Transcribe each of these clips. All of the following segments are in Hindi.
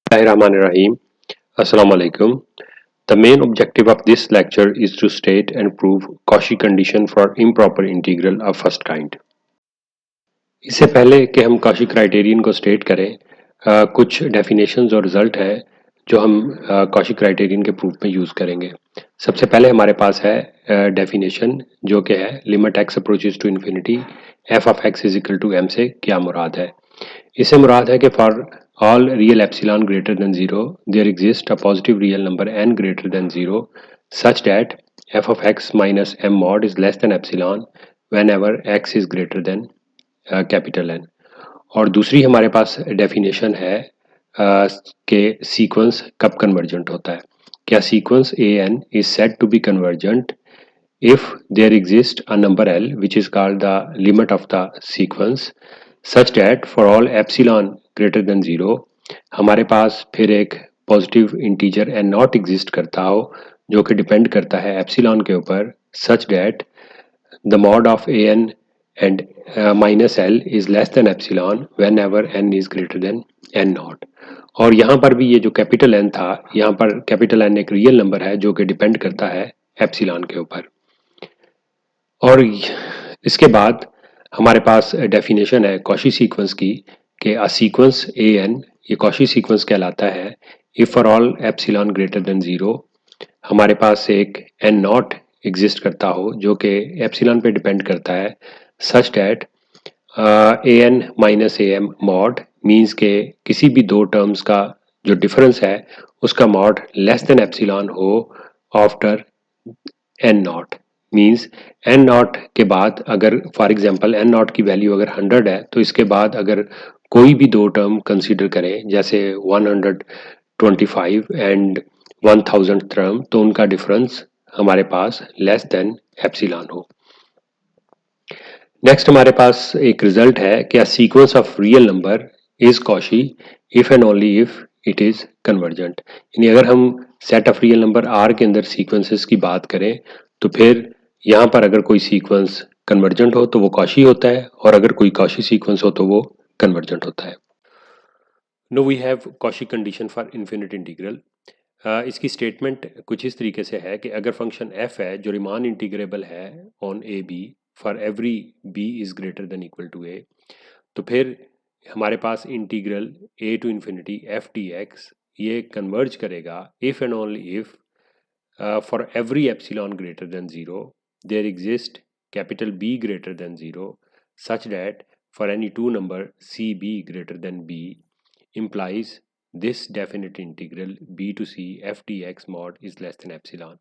Bismillahirrahmanirrahim. Assalamu alaikum. The main objective of this lecture is to state and prove Cauchy condition for improper integral of first kind. इससे पहले कि हम Cauchy क्राइटेरियन को स्टेट करें, कुछ डेफिनेशंस और रिजल्ट हैं जो हम Cauchy क्राइटेरियन के प्रूफ में यूज़ करेंगे. सबसे पहले हमारे पास है डेफिनेशन जो कि है limit x approaches to infinity f of x is equal to m से क्या मुराद है. इससे मुराद है कि for all real epsilon greater than zero there exist a positive real number n greater than zero such that f of x minus m mod is less than epsilon whenever x is greater than capital N. और दूसरी हमारे पास डेफिनेशन है कि सीक्वेंस कब कन्वर्जेंट होता है. क्या sequence A N is said to be convergent if there exists a number L which is called the limit of the sequence such that for all epsilon greater than 0 हमारे पास फिर एक positive integer N not exist करता हो जो कि डिपेंड करता है एप्सिलॉन के ऊपर such that the mod of an and minus L is less than epsilon whenever n is greater than n naught. और यहाँ पर भी ये जो कैपिटल N था, यहाँ पर कैपिटल N एक रियल नंबर है जो कि डिपेंड करता है एप्सिलॉन के ऊपर. और इसके बाद हमारे पास डेफिनेशन है कॉशी सीक्वेंस की कि अ सीक्वेंस ए एन ये कॉशी सीक्वेंस कहलाता है if for all epsilon greater than zero हमारे पास एक एन नॉट एग्जिस्ट करता हो जो कि एप्सिलॉन पे डिपेंड करता है such that A N minus A M mod means के किसी भी दो टर्म्स का जो डिफरेंस है उसका मॉड लेस देन एप्सिलॉन हो after N not. Means N not के बाद अगर फॉर एग्जांपल एन नॉट की वैल्यू अगर 100 है तो इसके बाद अगर कोई भी दो टर्म कंसीडर करें जैसे 125 एंड 1000 टर्म तो उनका डिफरेंस हमारे पास लेस देन एप्सिलॉन हो. नेक्स्ट हमारे पास एक रिजल्ट है कि sequence of real number is Cauchy if and only if it is convergent. यानी अगर हम set of real number R के अंदर सीक्वेंसेस की बात करें तो फिर यहाँ पर अगर कोई सीक्वेंस कन्वर्जेंट हो तो वो कॉशी होता है और अगर कोई कॉशी सीक्वेंस हो तो वो कन्वर्जेंट होता है. No we have Cauchy condition for infinite integral. इसकी स्टेटमेंट कुछ इस तरीके से है कि अगर फंक्शन f है जो रिमान इंटीग्रेबल है on a b for every b is greater than equal to a तो फिर हमारे पास integral a to infinity f dx ये कन्वर्ज करेगा if and only if for every epsilon greater than zero there exist capital B greater than 0 such that for any two number CB greater than B implies this definite integral b to c f dx mod is less than epsilon.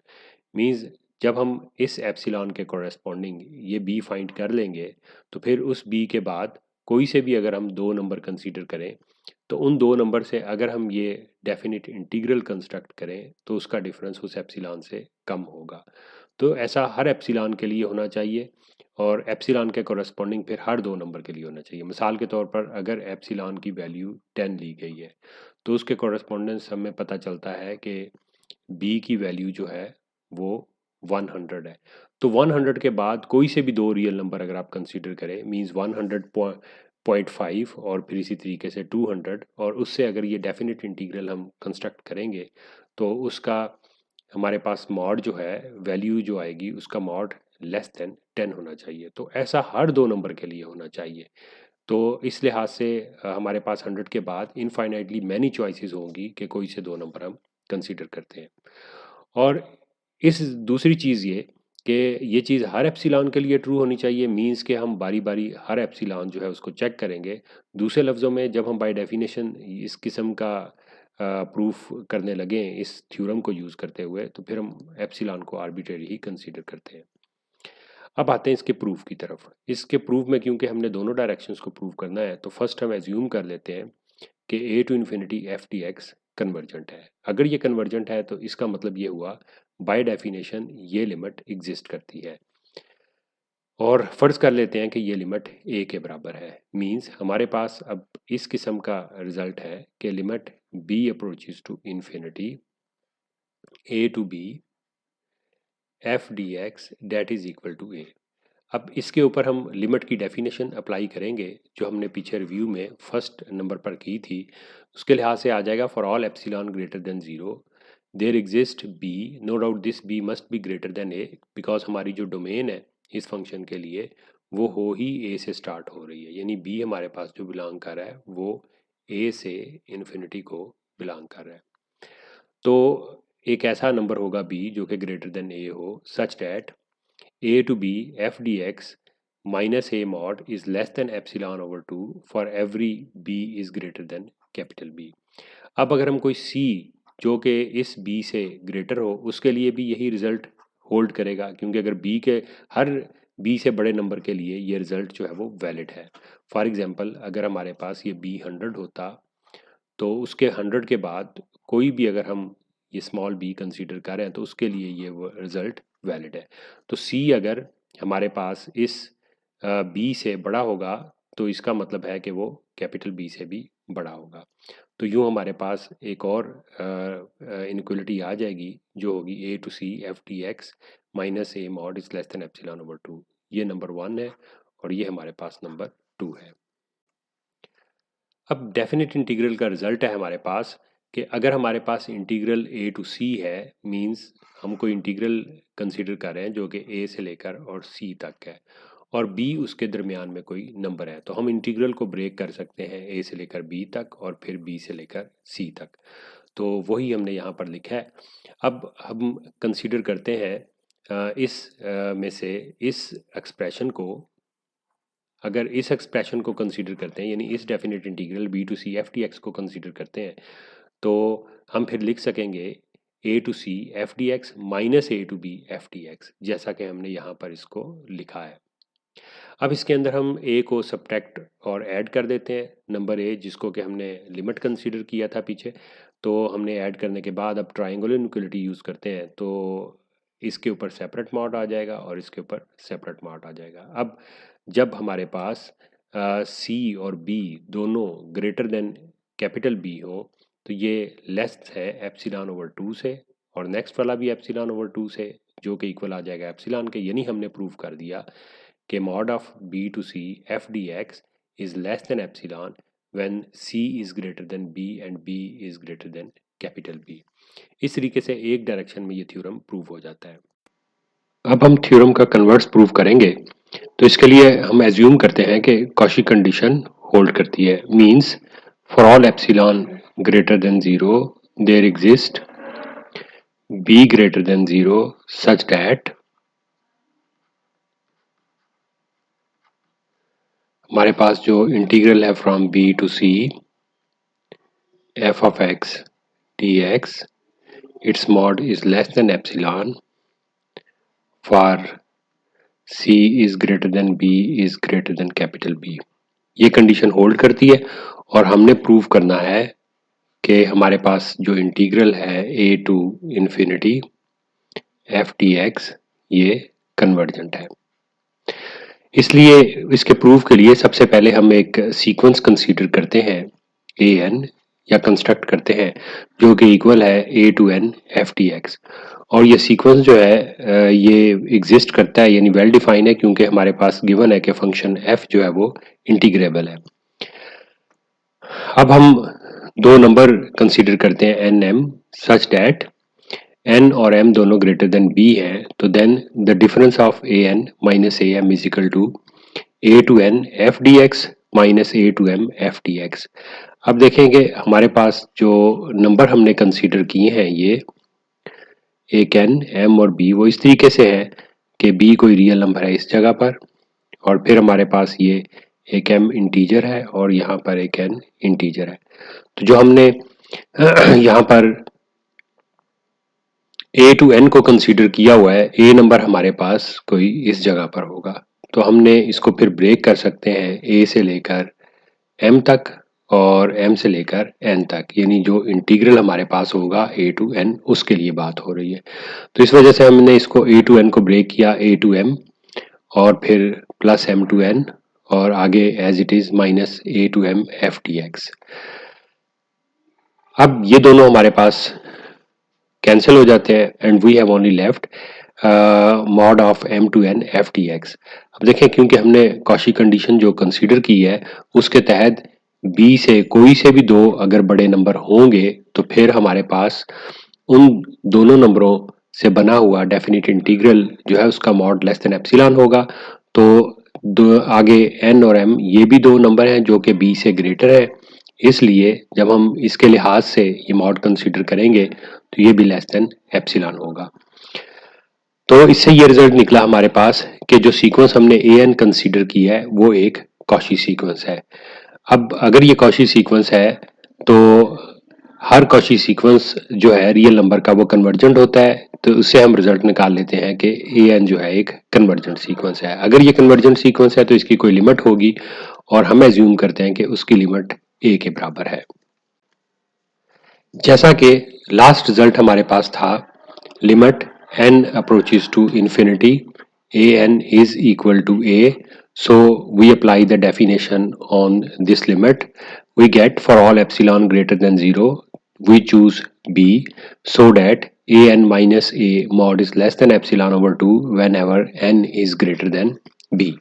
Means जब हम इस एप्सिलॉन के कॉरेस्पॉन्डिंग ये b फाइंड कर लेंगे तो फिर उस b के बाद कोई से भी अगर हम दो नंबर कंसीडर करें तो उन दो नंबर से अगर हम ये डेफिनेट इंटीग्रल कंस्ट्रक्ट करें तो उसका डिफरेंस उस एप्सिलॉन से कम होगा. तो ऐसा हर एप्सिलॉन के लिए होना चाहिए और एप्सिलॉन के कॉरेस्पॉन्डिंग फिर हर दो नंबर के लिए होना चाहिए. मिसाल के तौर पर अगर एप्सिलॉन की वैल्यू 10 ली गई है तो उसके कॉरेस्पॉन्डेंस हमें पता चलता है कि b की वैल्यू जो है वो 100 है. तो 100 के बाद कोई से भी दो रियल नंबर अगर आप कंसीडर करें मींस 100.5 और फिर इसी तरीके से 200 और उससे अगर ये डेफिनेट इंटीग्रल हम कंस्ट्रक्ट करेंगे तो उसका हमारे पास मॉड जो है वैल्यू जो आएगी उसका मॉड लेस देन 10 होना चाहिए. तो ऐसा हर दो नंबर के लिए होना चाहिए. तो इस लिहाज से हमारे पास 100 के बाद इनफाइनाइटली मैनी चॉइसेस होंगी कि कोई से दो नंबर हम कंसीडर करते हैं. और इस दूसरी चीज़ ये कि ये चीज़ हर एप्सिलॉन के लिए ट्रू होनी चाहिए. मींस कि हम बारी बारी हर एप्सिलॉन जो है उसको चेक करेंगे. दूसरे लफ्ज़ों में जब हम बाय डेफिनेशन इस किस्म का प्रूफ करने लगे इस थ्योरम को यूज़ करते हुए तो फिर हम एप्सिलॉन को आर्बिट्रेरी ही कंसीडर करते हैं. अब आते हैं इसके प्रूफ की तरफ. इसके प्रूफ में क्योंकि हमने दोनों डायरेक्शंस को प्रूव करना है तो फर्स्ट हम एज्यूम कर लेते हैं कि a to infinity f d x convergent है. अगर ये कन्वर्जेंट है तो इसका मतलब ये हुआ बाय डेफिनेशन ये लिमिट एग्जिस्ट करती है. और फर्ज कर लेते हैं कि ये लिमिट ए के बराबर है. मींस हमारे पास अब इस किस्म का रिजल्ट है कि limit b approaches to infinity a to b f d x that is equal to a. अब इसके ऊपर हम लिमिट की डेफिनेशन अप्लाई करेंगे जो हमने पीछे रिव्यू में फर्स्ट नंबर पर की थी। उसके लिहाज से आ जाएगा for all epsilon greater than zero there exist b, no doubt this b must be greater than a, because हमारी जो डोमेन है इस फंक्शन के लिए वो हो ही ए से स्टार्ट हो रही है, यानी बी हमारे पास जो बिलोंग कर रहा है वो ए से इन्फिनिटी को बिलोंग कर रहा है। तो एक ऐसा नंबर होगा बी जो कि ग्रेटर देन ए हो such that a to b f dx minus a mod is less than epsilon over 2 for every b is greater than capital B। अब अगर हम कोई c जो कि इस b से ग्रेटर हो उसके लिए भी यही रिजल्ट होल्ड करेगा, क्योंकि अगर b के हर b से बड़े नंबर के लिए ये रिजल्ट जो है वो वैलिड है। फॉर एग्जांपल अगर हमारे पास ये b 100 होता तो उसके 100 के बाद कोई भी अगर हम ये स्मॉल b कंसीडर कर रहे हैं तो उसके लिए ये वो रिजल्ट वैलिड है। तो c अगर हमारे पास इस b से बड़ा होगा तो इसका मतलब है कि वो कैपिटल B से भी बड़ा होगा। तो यूँ हमारे पास एक और इनक्वलिटी आ जाएगी जो होगी a to c f dx minus a mod is less than epsilon over 2। ये नंबर 1 है और ये हमारे पास नंबर 2 है। अब डेफिनेट इंटीग्रल का रिजल्ट है हमारे पास कि अगर हमारे पास इंटीग्रल a टू c है, मींस हम कोई इंटीग्रल कंसीडर कर रहे हैं जो कि a से लेकर और c तक है और b उसके दरमियान में कोई नंबर है, तो हम इंटीग्रल को ब्रेक कर सकते हैं a से लेकर b तक और फिर b से लेकर c तक। तो वही हमने यहाँ पर लिखा है। अब हम कंसीडर करते हैं में से इस एक्सप्रेशन को, अगर इस एक्सप्रेशन को कंसीडर करते हैं यानी इस definite integral b to c f d x को कंसीडर करते हैं तो हम फिर लिख सकेंगे a to c f d x minus a to b f d x, जैसा कि हमने यहाँ पर इसको लिखा है। अब इसके अंदर हम a को सब्ट्रैक्ट और ऐड कर देते हैं नंबर a जिसको कि हमने लिमिट कंसीडर किया था पीछे, तो हमने ऐड करने के बाद अब ट्रायंगुलर इनइक्वालिटी यूज़ करते हैं तो इसके ऊपर सेपरेट मॉड आ जाएगा और इसके ऊपर सेपरेट मॉड आ जाएगा। अब जब हमारे पास C और B दोनों ग्रेटर देन कैपिटल B हो तो ये लेस है एप्सिलॉन ओवर 2 से और नेक्स्ट वाला भी एप्सिलॉन ओवर 2 से जो कि इक्वल आ जाएगा एप्सिलॉन के, यानी हमने प्रूव कर दिया कि mod of b to c f dx is less than epsilon when c is greater than b and b is greater than capital B। इस तरीके से एक डायरेक्शन में ये थ्योरम प्रूव हो जाता है। अब हम थ्योरम का कन्वर्स प्रूव करेंगे तो इसके लिए हम एज्यूम करते हैं कि कॉची कंडीशन होल्ड करती है, means for all epsilon greater than 0 there exist b greater than 0 such that हमारे पास जो इंटीग्रल है from b to c f of x dx its mod is less than epsilon for c is greater than b is greater than capital B। ये कंडीशन होल्ड करती है और हमने प्रूव करना है कि हमारे पास जो इंटीग्रल है a to infinity f dx ये कन्वर्जेंट है। इसलिए इसके प्रूफ के लिए सबसे पहले हम एक सीक्वेंस कंसीडर करते हैं ए एन, या कंस्ट्रक्ट करते हैं जो कि इक्वल है a to n f d x, और ये सीक्वेंस जो है ये एग्जिस्ट करता है यानी वेल डिफाइन है क्योंकि हमारे पास गिवन है कि फंक्शन एफ जो है वो इंटीग्रेबल है। अब हम दो नंबर कंसीडर करते हैं n m such that n और m दोनों ग्रेटर देन b है, तो then the difference of a N minus A m is equal to a to n f d x minus a to m f d x. अब देखेंगे हमारे पास जो नंबर हमने कंसीडर किए हैं ये एक n m और b वो इस तरीके से है कि b कोई रियल नंबर है इस जगह पर और फिर हमारे पास ये एक m इंटीजर है और यहाँ पर एक n इंटीजर है। तो जो हमने यहाँ पर a टू n को कंसीडर किया हुआ है, a नंबर हमारे पास कोई इस जगह पर होगा, तो हमने इसको फिर ब्रेक कर सकते हैं a से लेकर m तक और m से लेकर n तक, यानी जो इंटीग्रल हमारे पास होगा a टू n उसके लिए बात हो रही है। तो इस वजह से हमने इसको a टू n को ब्रेक किया a टू m और फिर प्लस m टू n और आगे as it is minus a to m f dx। अब ये दोनों हमारे पास कैंसिल हो जाते हैं and we have only left mod of m to n f dx। अब देखें, क्योंकि हमने कॉशी कंडीशन जो कंसीडर की है उसके तहत b से कोई से भी दो अगर बड़े नंबर होंगे तो फिर हमारे पास उन दोनों नंबरों से बना हुआ डेफिनेट इंटीग्रल जो है उसका मॉड लेस देन एप्सिलॉन होगा। तो दो आगे n और m ये भी दो नंबर हैं जो कि b से ग्रेटर है, इसलिए जब हम इसके लिहाज से ये मॉड कंसीडर करेंगे तो ये भी लेस देन एप्सिलॉन होगा। तो इससे ये रिजल्ट निकला हमारे पास कि जो सीक्वेंस हमने ए एन कंसीडर किया है वो एक कॉशी सीक्वेंस है। अब अगर ये कॉशी सीक्वेंस है तो हर कॉशी सीक्वेंस जो है रियल नंबर का वो कन्वर्जेंट होता है, तो उससे हम रिजल्ट निकाल लेते हैं कि ए एन जो है एक कन्वर्जेंट सीक्वेंस है। अगर ये कन्वर्जेंट सीक्वेंस है तो इसकी कोई लिमिट होगी और हम एज्यूम करते हैं कि उसकी लिमिट ए के बराबर है। जैसा कि लास्ट रिजल्ट हमारे पास था, limit n approaches to infinity an is equal to a, so we apply the definition on this limit, we get for all epsilon greater than 0 we choose b, so that an minus a mod is less than epsilon over 2 whenever n is greater than b।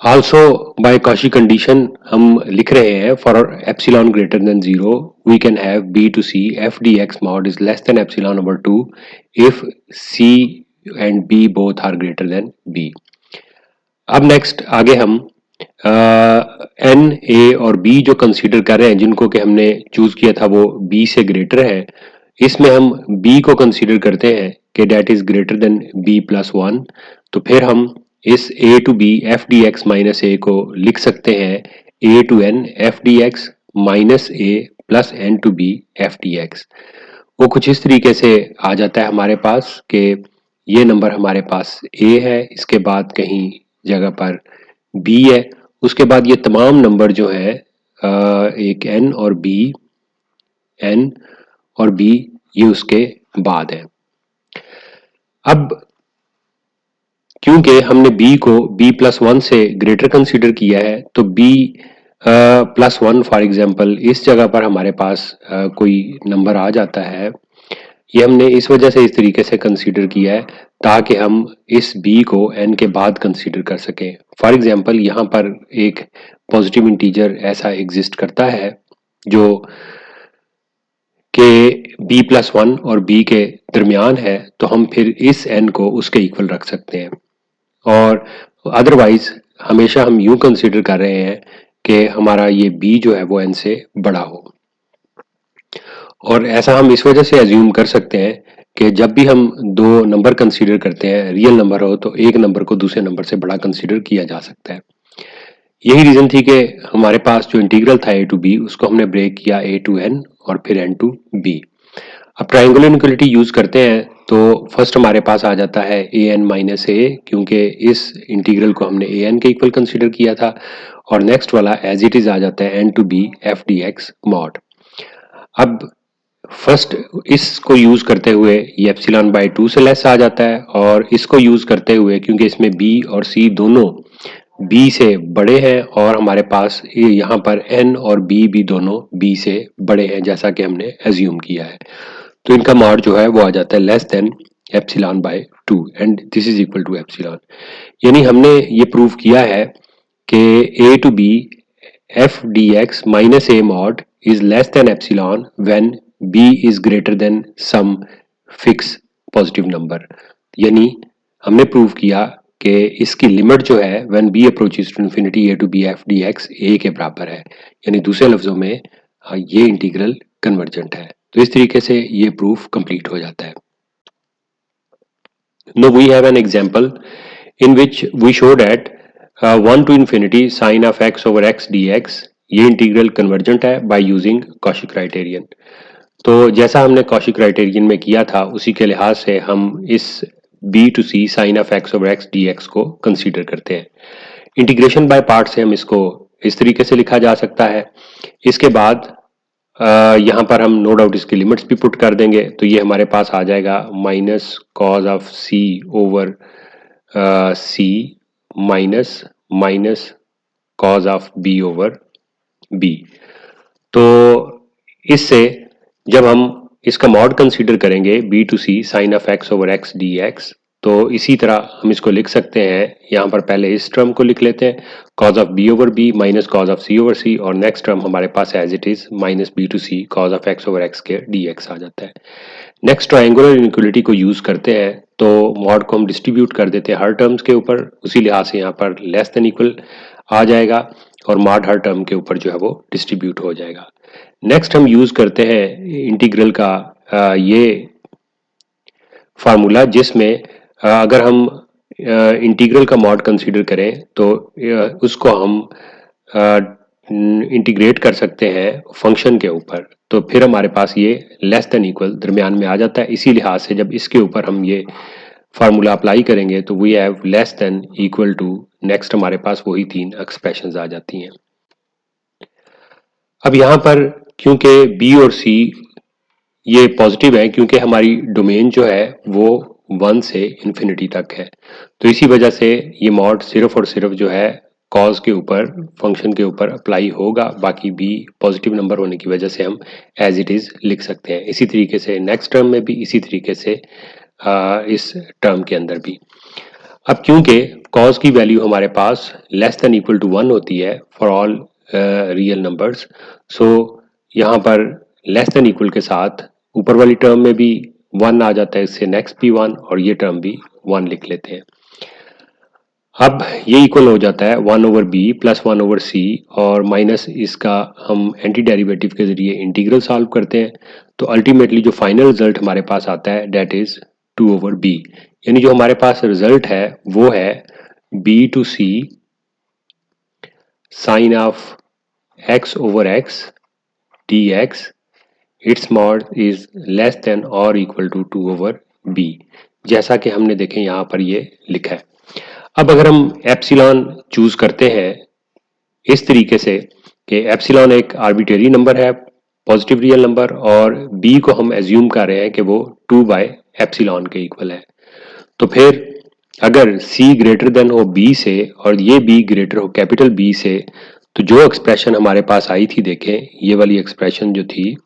Also by Cauchy condition हम लिख रहे हैं for epsilon greater than 0 we can have b to c f dx mod is less than epsilon over 2 if c and b both are greater than b। अब नेक्स्ट आगे हम एन ए और बी जो कंसीडर कर रहे हैं जिनको कि हमने चूज किया था वो बी से ग्रेटर है, इसमें हम बी को कंसीडर करते हैं कि that is greater than b plus one. तो फिर हम इस a to b f d x minus a को लिख सकते हैं a to n f d x minus a plus n to b f d x. वो कुछ इस तरीके से आ जाता है हमारे पास कि ये नंबर हमारे पास ए है, इसके बाद कहीं जगह पर बी है, उसके बाद ये तमाम नंबर जो है एक एन और बी, एन और बी ये उसके बाद है। अब क्योंकि हमने b को b प्लस वन से ग्रेटर कंसीडर किया है तो b plus one for example इस जगह पर हमारे पास कोई नंबर आ जाता है। ये हमने इस वजह से इस तरीके से कंसीडर किया है ताकि हम इस b को n के बाद कंसीडर कर सकें। फॉर एग्जाम्पल यहाँ पर एक पॉजिटिव इंटीजर ऐसा एग्जिस्ट करता है जो कि b प्लस वन और b के दरमियान है, तो हम फिर इस n को उसके इक्वल रख सकते हैं। और अदरवाइज हमेशा हम यूं कंसीडर कर रहे हैं कि हमारा ये b जो है वो n से बड़ा हो। और ऐसा हम इस वजह से एज्यूम कर सकते हैं कि जब भी हम दो नंबर कंसीडर करते हैं रियल नंबर हो तो एक नंबर को दूसरे नंबर से बड़ा कंसीडर किया जा सकता है। यही रीजन थी कि हमारे पास जो इंटीग्रल था ए टू बी उसको हमने ब्रेक किया ए टू एन और फिर एन टू बी। अब ट्रायंगुलर इनइक्वालिटी यूज करते हैं तो फर्स्ट हमारे पास आ जाता है ए एन माइनस ए, क्योंकि इस इंटीग्रल को हमने ए एन के इक्वल कंसीडर किया था, और नेक्स्ट वाला एज इट इज आ जाता है n to b f d x mod. अब फर्स्ट इसको यूज करते हुए ये एप्सिलॉन बाई टू से लेस आ जाता है, और इसको यूज करते हुए क्योंकि इसमें बी और सी दोनों b से बड़े हैं और हमारे पास यहाँ पर n और b भी दोनों b से बड़े हैं जैसा कि हमने एज्यूम किया है, तो इनका मॉड जो है वो आ जाता है less than epsilon by 2 and this is equal to epsilon. यानी हमने ये प्रूव किया है कि a to b f d x minus a mod is less than epsilon when b is greater than some fix positive number. यानी हमने प्रूव किया कि इसकी लिमिट जो है when b approaches to infinity a to b f dx a के बराबर है, यानी दूसरे लफ्जों में ये इंटीग्रल कन्वर्जेंट है। तो इस तरीके से ये प्रूफ कंप्लीट हो जाता है। Now we have an example in which we show that 1 to infinity sin of x over x dx ये इंटीग्रल कन्वर्जेंट है बाय यूजिंग कॉशी क्राइटेरियन। तो जैसा हमने कॉशी क्राइटेरियन में किया था उसी के लिहाज से हम इस b to c sine of x over x dx को कंसीडर करते हैं। इंटीग्रेशन बाय पार्ट से हम इसको इस तरीके से लिखा जा सकता है। इसके बाद यहाँ पर हम नो डाउट इसकी लिमिट्स भी पुट कर देंगे, तो ये हमारे पास आ जाएगा minus cos of c over c minus minus cos of b over b। तो इससे जब हम इसका मॉड कंसीडर करेंगे b to c sine of x over x d x. तो इसी तरह हम इसको लिख सकते हैं, यहाँ पर पहले इस टर्म को लिख लेते हैं, cos of b over b minus cos of c over c, और नेक्स्ट टर्म हमारे पास as it is minus b to c cos of x over x के डी एक्स आ जाता है। नेक्स्ट ट्रायंगुलर इनइक्वलिटी को यूज करते हैं, तो मॉड को हम डिस्ट्रीब्यूट कर देते हैं हर टर्म्स के ऊपर, उसी लिहाज से यहाँ पर लेस देन इक्वल आ जाएगा और मॉड हर टर्म के ऊपर जो है वो डिस्ट्रीब्यूट हो जाएगा। नेक्स्ट हम यूज करते हैं इंटीग्रल का ये फार्मूला, जिसमें अगर हम इंटीग्रल का मॉड कंसीडर करें तो उसको हम इंटीग्रेट कर सकते हैं फंक्शन के ऊपर, तो फिर हमारे पास ये लेस देन इक्वल दरमियान में आ जाता है। इसी लिहाज से जब इसके ऊपर हम ये फार्मूला अप्लाई करेंगे तो we have less than equal to, next हमारे पास वही तीन एक्सप्रेशंस आ जाती हैं। अब यहाँ पर क्योंकि बी और सी ये पॉजिटिव है, क्योंकि हमारी डोमेन जो है वो 1 से इन्फिनिटी तक है, तो इसी वजह से ये मॉड सिर्फ और सिर्फ जो है कॉज के ऊपर, फंक्शन के ऊपर अप्लाई होगा, बाकी बी पॉजिटिव नंबर होने की वजह से हम एज इट इज लिख सकते हैं। इसी तरीके से नेक्स्ट टर्म में भी, इसी तरीके से इस टर्म के अंदर भी। अब क्योंकि कॉज की वैल्यू हमारे पास लेस देन इक्वल टू 1 होती है फॉर ऑल रियल नंबर्स, सो यहाँ पर लेस देन इक्वल के साथ ऊपर वाली टर्म में भी 1 आ जाता है, इससे नेक्स्ट भी 1 और ये टर्म भी 1 लिख लेते हैं। अब ये इक्वल हो जाता है 1 over B plus 1 over c, और माइनस इसका हम एंटी डेरिवेटिव के जरिए इंटीग्रल सॉल्व करते हैं, तो अल्टीमेटली जो फाइनल रिजल्ट हमारे पास आता है डेट इज 2 ओवर बी, यानी जो हमारे पास रिजल्ट है वो है b to c sine of x over x d x, it's mod is less than और इक्वल टू 2 ओवर बी, जैसा कि हमने देखें यहाँ पर ये लिखा है। अब अगर हम एप्सिलॉन चूज करते हैं इस तरीके से कि एप्सिलॉन एक आर्बिट्रेरी नंबर है, पॉजिटिव रियल नंबर, और बी को हम एज्यूम कर रहे हैं कि वो 2 बाय एप्सिलॉन के इक्वल है, तो फिर अगर c ग्रेटर देन हो b से और ये b ग्रेटर हो कैपिटल B से, तो जो एक्सप्रेशन हमारे पास आई थी, देखें ये वाली एक्सप्रेशन जो थी,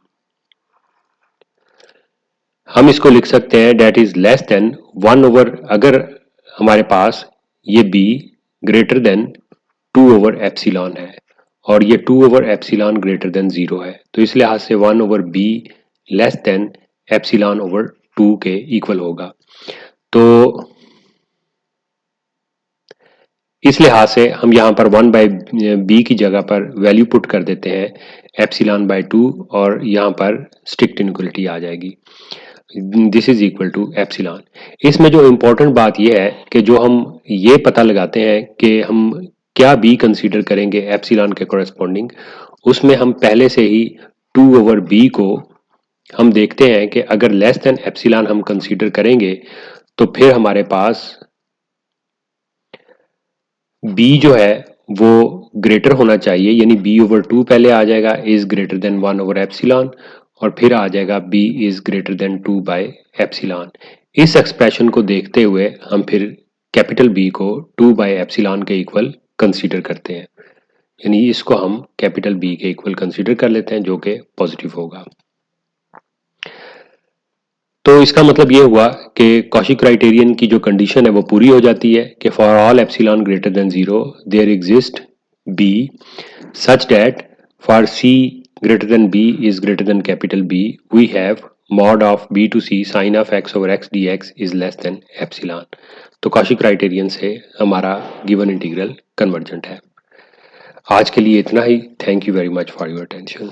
हम इसको लिख सकते हैं that is less than 1 over, अगर हमारे पास ये b greater than 2 over epsilon है और ये 2 ओवर एप्सिलॉन ग्रेटर देन 0 है, तो इस लिहाज से 1 over b less than epsilon over 2 के इक्वल होगा। तो इस लिहाज से हम यहाँ पर 1 बाई बी की जगह पर वैल्यू पुट कर देते हैं एप्सिलॉन बाई 2, और यहाँ पर स्ट्रिक्ट इनइक्वलिटी आ जाएगी, this is equal to epsilon. इसमें जो इम्पोर्टेंट बात यह है कि जो हम ये पता लगाते हैं कि हम क्या बी कंसीडर करेंगे एप्सिलॉन के कोरेस्पॉन्डिंग, उसमें हम पहले से ही 2 ओवर बी को हम देखते हैं कि अगर लेस देन एप्सिलॉन हम कंसीडर करेंगे तो फिर हमारे पास b जो है वो ग्रेटर होना चाहिए, यानी b ओवर 2 पहले आ जाएगा, is greater then 1 over epsilon, और फिर आ जाएगा b is greater than 2 by epsilon. इस एक्सप्रेशन को देखते हुए हम फिर कैपिटल B को 2 बाय एप्सिलॉन के इक्वल कंसीडर करते हैं, यानी इसको हम कैपिटल B के इक्वल कंसीडर कर लेते हैं, जो कि पॉजिटिव होगा। तो इसका मतलब ये हुआ कि कॉशी क्राइटेरियन की जो कंडीशन है वो पूरी हो जाती है कि for all epsilon greater than 0 there exist b such that for c greater than b is greater than capital B we have mod of b to c sin of x over x dx is less than epsilon। तो कॉशी क्राइटेरियन से हमारा गिवन इंटीग्रल कन्वर्जेंट है। आज के लिए इतना ही। Thank you very much for your attention.